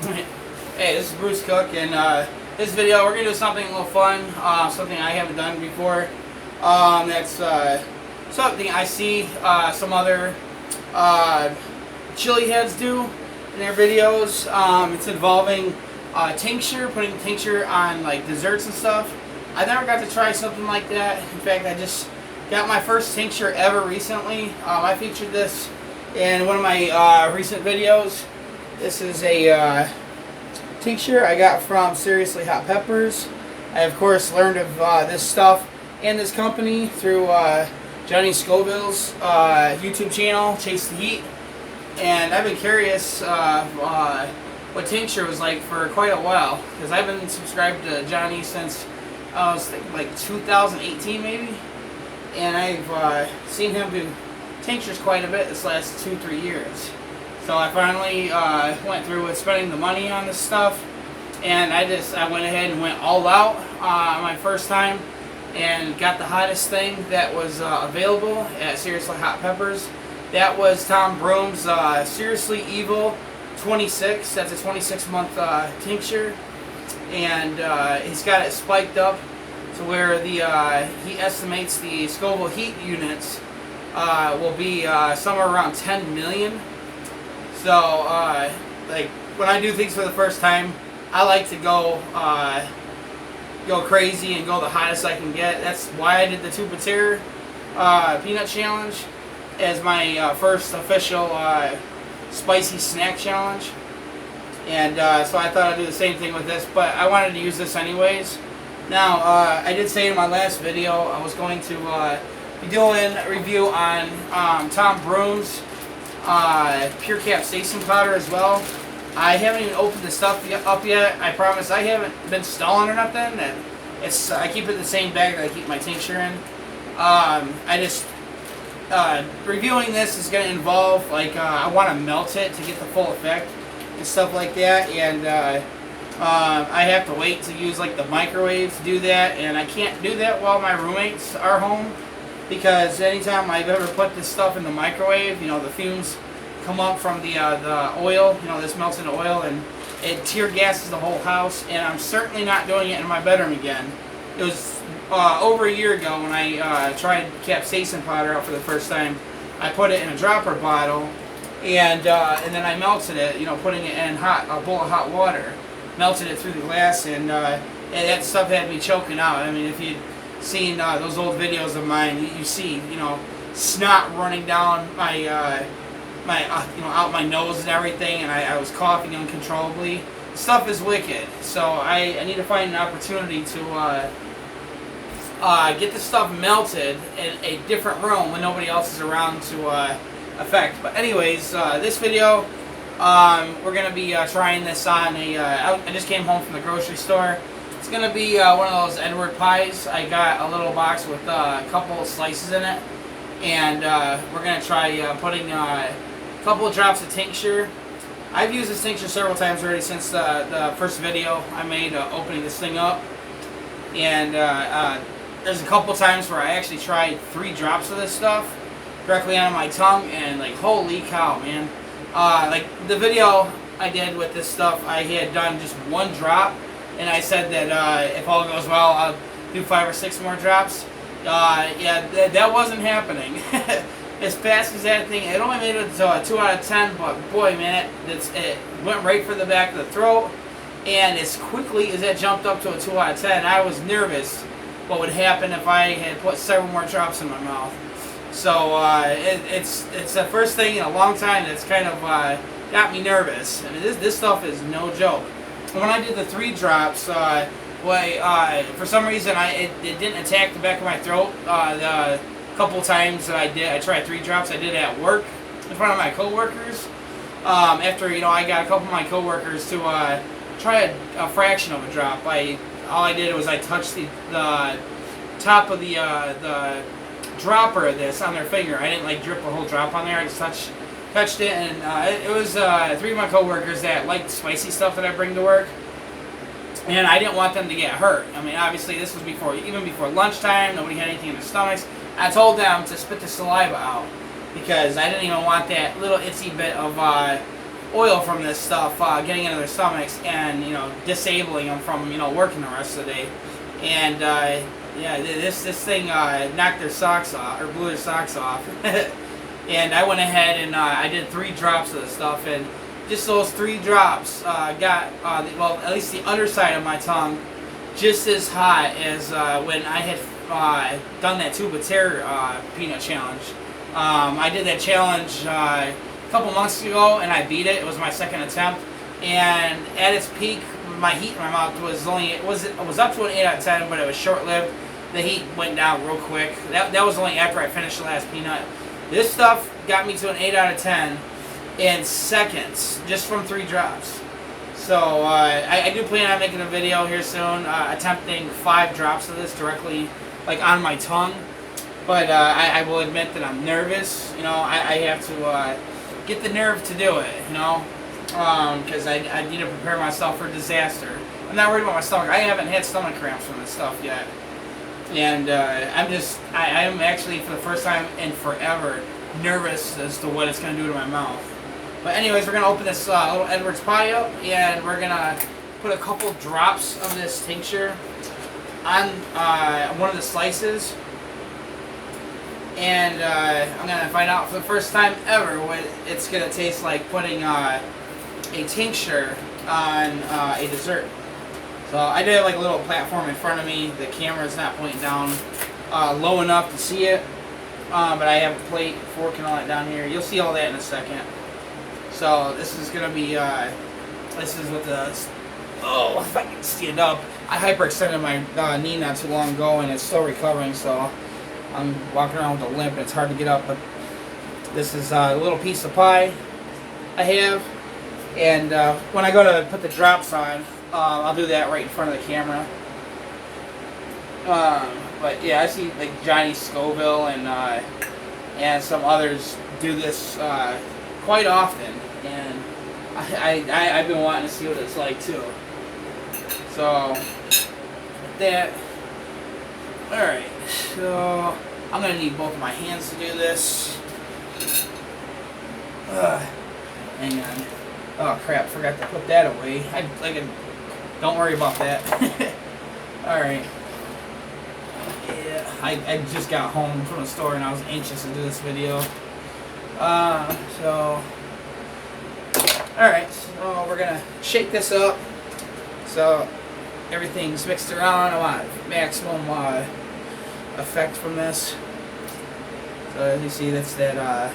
Hey, this is Bruce Cook, and this video we're gonna do something a little fun, something I haven't done before. That's something I see some other chili heads do in their videos. It's involving tincture, putting tincture on like desserts and stuff. I never got to try something like that. In fact, I just got my first tincture ever recently. I featured this in one of my recent videos. This is a tincture I got from Seriously Hot Peppers. I of course learned of this stuff and this company through Johnny Scoville's YouTube channel, Chase the Heat, and I've been curious what tincture was like for quite a while, because I've been subscribed to Johnny since I was thinking like 2018 maybe, and I've seen him do tinctures quite a bit this last 2-3 years. So I finally went through with spending the money on this stuff, and I went ahead and went all out my first time and got the hottest thing that was available at Seriously Hot Peppers. That was Tom Broom's Seriously Evil 26. That's a 26-month tincture, and he's got it spiked up to where he estimates the Scoville heat units will be somewhere around 10 million. So, like, when I do things for the first time, I like to go crazy and go the hottest I can get. That's why I did the Two Pater Peanut Challenge as my first official spicy snack challenge. And so I thought I'd do the same thing with this, but I wanted to use this anyways. Now, I did say in my last video I was going to be doing a review on Tom Broom's pure capsaicin powder as well. I haven't even opened the stuff up yet. I promise I haven't been stalling or nothing. And I keep it in the same bag that I keep my tincture in. Reviewing this is going to involve, like, I want to melt it to get the full effect and stuff like that. And I have to wait to use like the microwave to do that, and I can't do that while my roommates are home, because anytime I've ever put this stuff in the microwave, you know, the fumes come up from the oil, you know, this melts into oil, and it tear gases the whole house, and I'm certainly not doing it in my bedroom again. It was over a year ago when I tried capsaicin powder out for the first time. I put it in a dropper bottle, and then I melted it, you know, putting it in a bowl of hot water, melted it through the glass, and that stuff had me choking out. I mean, if you'd seen those old videos of mine, you see, you know, snot running down my out my nose and everything, and I was coughing uncontrollably. Stuff is wicked, so I need to find an opportunity to get this stuff melted in a different room when nobody else is around to affect. But anyways, this video, we're gonna be trying this on I just came home from the grocery store. It's gonna be one of those Edward pies. I got a little box with a couple of slices in it, and we're gonna try putting a couple of drops of tincture. I've used this tincture several times already since the first video I made opening this thing up, and there's a couple times where I actually tried 3 drops of this stuff directly on my tongue, and like, holy cow, man. Like the video I did with this stuff, I had done just 1 drop, and I said that if all goes well, I'll do 5 or 6 more drops. Yeah, that wasn't happening. As fast as that thing, it only made it to a 2 out of 10, but boy, man, it went right for the back of the throat. And as quickly as it jumped up to a 2 out of 10, I was nervous what would happen if I had put several more drops in my mouth. So it's the first thing in a long time that's kind of got me nervous. I mean, this stuff is no joke. And when I did the 3 drops, for some reason it didn't attack the back of my throat. The couple times that I tried 3 drops. I did it at work in front of my coworkers. After, you know, I got a couple of my coworkers to try a fraction of a drop. All I did was I touched the top of the dropper of this on their finger. I didn't like drip a whole drop on there. I just touched it, and it was 3 of my coworkers that liked spicy stuff that I bring to work, and I didn't want them to get hurt. I mean, obviously this was even before lunchtime. Nobody had anything in their stomachs. I told them to spit the saliva out, because I didn't even want that little itsy bit of oil from this stuff getting into their stomachs and, you know, disabling them from, you know, working the rest of the day. And yeah, this thing knocked their socks off, or blew their socks off. And I went ahead and I did 3 drops of the stuff, and just those 3 drops got well, at least the underside of my tongue just as hot as when I had done that tube of tear peanut challenge. I did that challenge a couple months ago, and I beat it. It was my 2nd attempt, and at its peak, my heat in my mouth was only it was up to an 8 out of 10, but it was short-lived. The heat went down real quick. That was only after I finished the last peanut. This stuff got me to an 8 out of 10 in seconds, just from 3 drops. So I do plan on making a video here soon, attempting 5 drops of this directly, like, on my tongue. But I will admit that I'm nervous. You know, I have to get the nerve to do it, you know, because I need to prepare myself for disaster. I'm not worried about my stomach. I haven't had stomach cramps from this stuff yet. And I am actually, for the first time in forever, nervous as to what it's going to do to my mouth. But anyways, we're going to open this little Edwards pie up, and we're going to put a couple drops of this tincture on one of the slices. And I'm going to find out for the first time ever what it's going to taste like putting a tincture on a dessert. So I did have like a little platform in front of me. The camera's not pointing down low enough to see it. But I have a plate, fork, and all that down here. You'll see all that in a second. So this is going to be, this is what the, oh, if I can stand up. I hyperextended my knee not too long ago, and it's still recovering, so I'm walking around with a limp and it's hard to get up. But this is a little piece of pie I have. And when I go to put the drops on, I'll do that right in front of the camera. But yeah, I see like Johnny Scoville and some others do this quite often, and I've been wanting to see what it's like too. So that, all right. So I'm gonna need both of my hands to do this. Hang on. Oh crap! Forgot to put that away. Don't worry about that. All right. Yeah, I just got home from the store and I was anxious to do this video. So, alright, so we're gonna shake this up so everything's mixed around. I want maximum effect from this. So as you see, that's that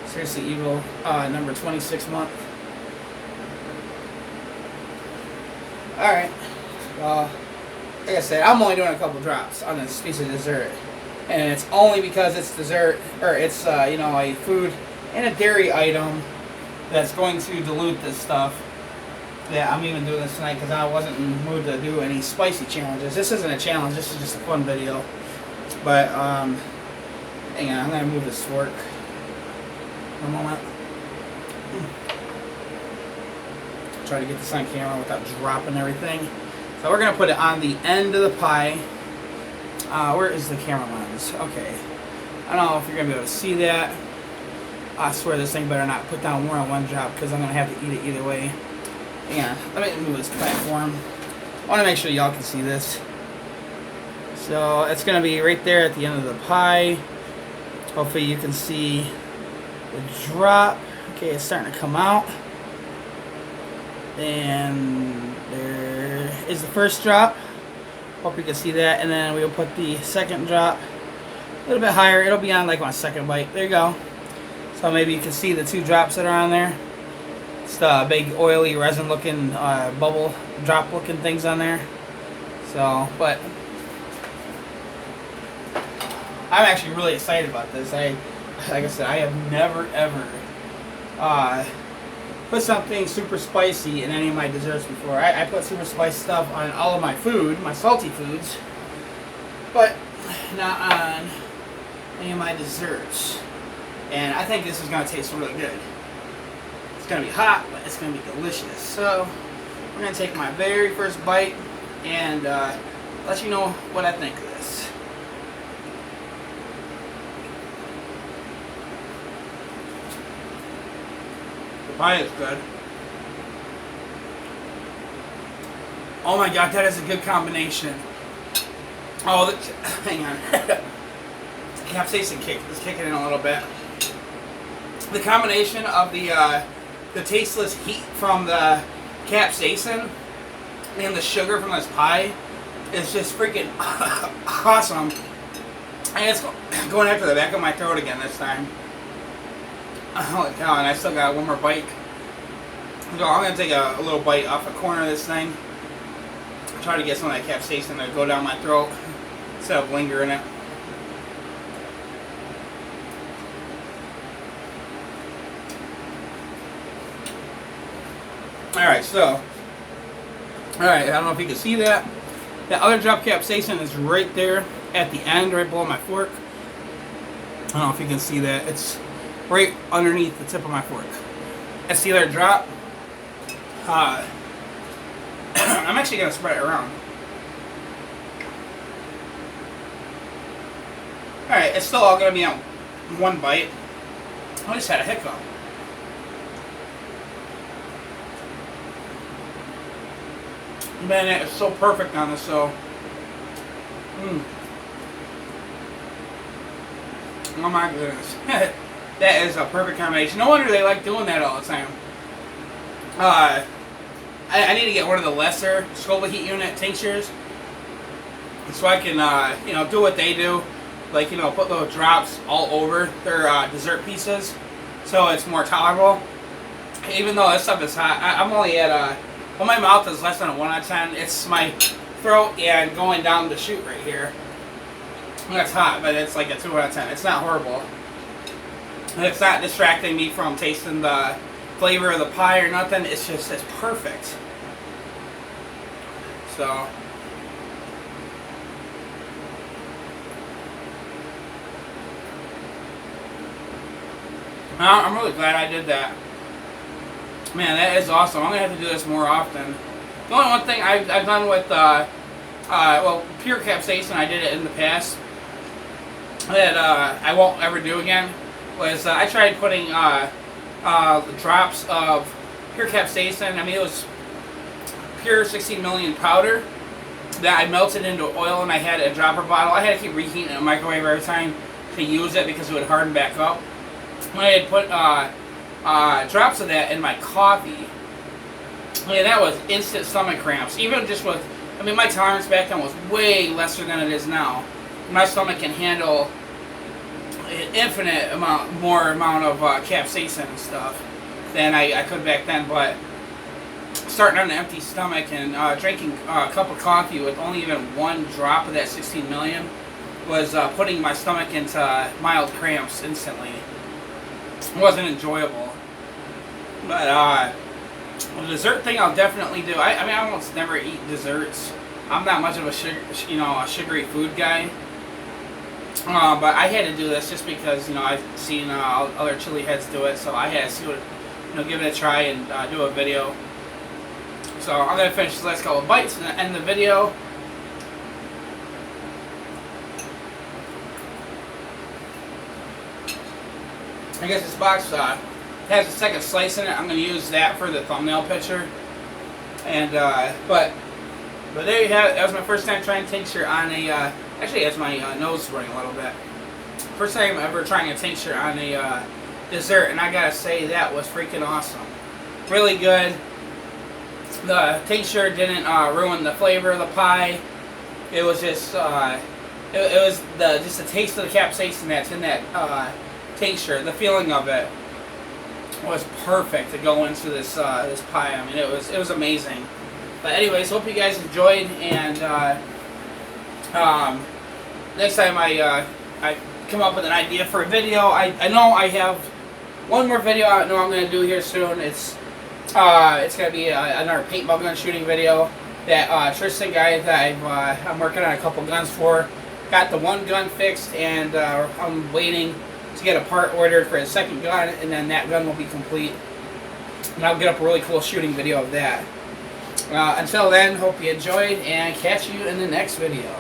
Seriously Evil number 26 month. Alright, well, like I said, I'm only doing a couple drops on this piece of dessert, and it's only because it's dessert, or it's you know, a food and a dairy item that's going to dilute this stuff. Yeah, I'm even doing this tonight because I wasn't in the mood to do any spicy challenges. This isn't a challenge, this is just a fun video. But hang on, I'm gonna move this fork for a moment. Try to get this on camera without dropping everything. So we're going to put it on the end of the pie. Where is the camera lens? Okay. I don't know if you're going to be able to see that. I swear this thing better not put down more than one drop because I'm going to have to eat it either way. Hang on. Let me move this platform. I want to make sure y'all can see this. So it's going to be right there at the end of the pie. Hopefully you can see the drop. Okay, it's starting to come out. And there is the first drop. Hope you can see that. And then we'll put the second drop a little bit higher. It'll be on like my second bite. There you go. So maybe you can see the 2 drops that are on there. It's the big oily resin looking bubble drop looking things on there. So, but I'm actually really excited about this. Like I said, I have never ever put something super spicy in any of my desserts before. I put super spicy stuff on all of my food, my salty foods, but not on any of my desserts. And I think this is going to taste really good. It's going to be hot, but it's going to be delicious. So we're going to take my very first bite and let you know what I think of this. pie is good. Oh my god, that is a good combination. Oh, hang on. Capsaicin kick. Let's kick it in a little bit. The combination of the tasteless heat from the capsaicin and the sugar from this pie is just freaking awesome. And it's going after the back of my throat again this time. Holy cow, and I still got one more bite. So I'm going to take a little bite off the corner of this thing. Try to get some of that capsaicin to go down my throat instead of linger in it. Alright, so, alright, I don't know if you can see that. The other drop capsaicin is right there at the end, right below my fork. I don't know if you can see that. It's right underneath the tip of my fork. That's the other drop. I'm actually going to spread it around. Alright, it's still all going to be on one bite. I just had a hiccup. Man, it is so perfect on this, so. Oh my goodness. That is a perfect combination. No wonder they like doing that all the time. I need to get one of the lesser scope heat unit tinctures, so I can, you know, do what they do, like, you know, put little drops all over their dessert pieces, so it's more tolerable. Even though this stuff is hot, I'm only at well, my mouth is less than a 1 out of 10. It's my throat and going down the chute right here. That's hot, but it's like a 2 out of 10. It's not horrible. And it's not distracting me from tasting the flavor of the pie or nothing. It's just, it's perfect. So. I'm really glad I did that. Man, that is awesome. I'm going to have to do this more often. The only one thing I've done with, well, pure capsaicin, I did it in the past, that I won't ever do again, was I tried putting drops of pure capsaicin. I mean, it was pure 16 million powder that I melted into oil, and I had a dropper bottle. I had to keep reheating it in the microwave every time to use it because it would harden back up. When I had put drops of that in my coffee, I mean, that was instant stomach cramps. Even just with, I mean, my tolerance back then was way lesser than it is now. My stomach can handle an infinite more amount of capsaicin and stuff than I could back then. But starting on an empty stomach and drinking a cup of coffee with only even one drop of that 16 million was putting my stomach into mild cramps instantly. It wasn't enjoyable. But the dessert thing I'll definitely do. I mean, I almost never eat desserts. I'm not much of a a sugary food guy. But I had to do this just because, you know, I've seen other chili heads do it, so I had to see what, you know, give it a try and do a video. So I'm gonna finish the last couple of bites and end the video. I guess this box has a second slice in it. I'm going to use that for the thumbnail picture. And but there you have it. That was my first time trying tincture on a. Actually, as my nose running a little bit. First time ever trying a tincture on a dessert, and I gotta say that was freaking awesome. Really good. The tincture didn't ruin the flavor of the pie. It was just it was just the taste of the capsaicin that's in that tincture. The feeling of it was perfect to go into this this pie. I mean, it was amazing. But anyways, hope you guys enjoyed, and next time I come up with an idea for a video, I know I have one more video I know I'm going to do here soon. It's going to be another paintball gun shooting video that Tristan guy that I'm working on a couple guns for. Got the one gun fixed, and I'm waiting to get a part ordered for his second gun, and then that gun will be complete. And I'll get up a really cool shooting video of that. Until then, hope you enjoyed, and catch you in the next video.